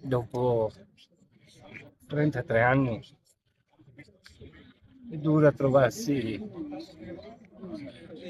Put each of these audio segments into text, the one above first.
dopo 33 anni è dura trovarsi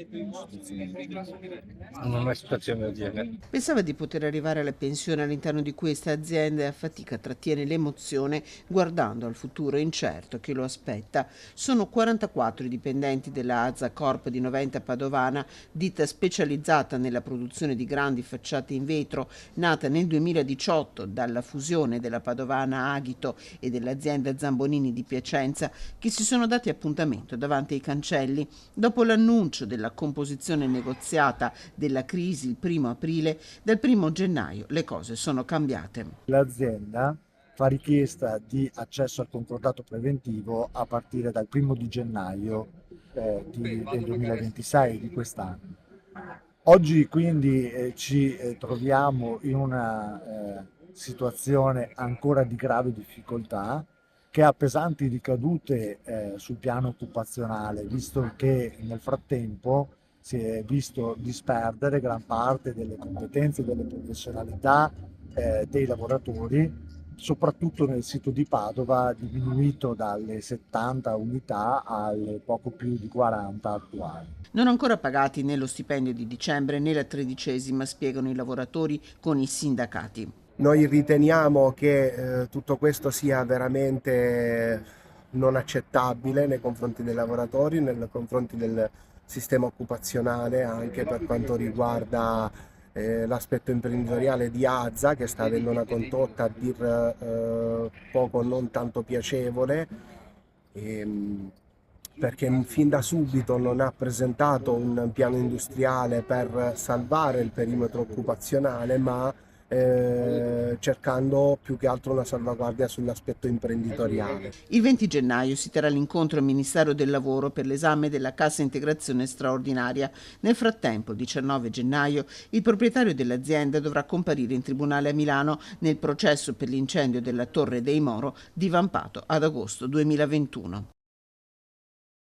in una situazione del genere. Pensava di poter arrivare alla pensione all'interno di questa azienda e a fatica trattiene l'emozione guardando al futuro incerto che lo aspetta. Sono 44 i dipendenti della Azza Corp di Noventa Padovana, ditta specializzata nella produzione di grandi facciate in vetro, nata nel 2018 dalla fusione della Padovana Aghito e dell'azienda Zambonini di Piacenza, che si sono dati appuntamento davanti ai cancelli. Dopo l'annuncio della composizione negoziata della crisi il 1° aprile, dal 1° gennaio le cose sono cambiate. L'azienda fa richiesta di accesso al concordato preventivo a partire dal 1° gennaio del 2026 di quest'anno. Oggi quindi ci troviamo in una situazione ancora di grave difficoltà che ha pesanti ricadute sul piano occupazionale, visto che nel frattempo si è visto disperdere gran parte delle competenze e delle professionalità dei lavoratori, soprattutto nel sito di Padova, diminuito dalle 70 unità alle poco più di 40 attuali. Non ancora pagati né lo stipendio di dicembre né la 13ª, spiegano i lavoratori con i sindacati. Noi riteniamo che tutto questo sia veramente non accettabile nei confronti dei lavoratori, nei confronti del sistema occupazionale, anche per quanto riguarda l'aspetto imprenditoriale di Azza, che sta avendo una condotta a dir poco non tanto piacevole, perché fin da subito non ha presentato un piano industriale per salvare il perimetro occupazionale, ma cercando più che altro una salvaguardia sull'aspetto imprenditoriale. Il 20 gennaio si terrà l'incontro al Ministero del Lavoro per l'esame della cassa integrazione straordinaria. Nel frattempo, il 19 gennaio, il proprietario dell'azienda dovrà comparire in tribunale a Milano nel processo per l'incendio della Torre dei Moro divampato ad agosto 2021.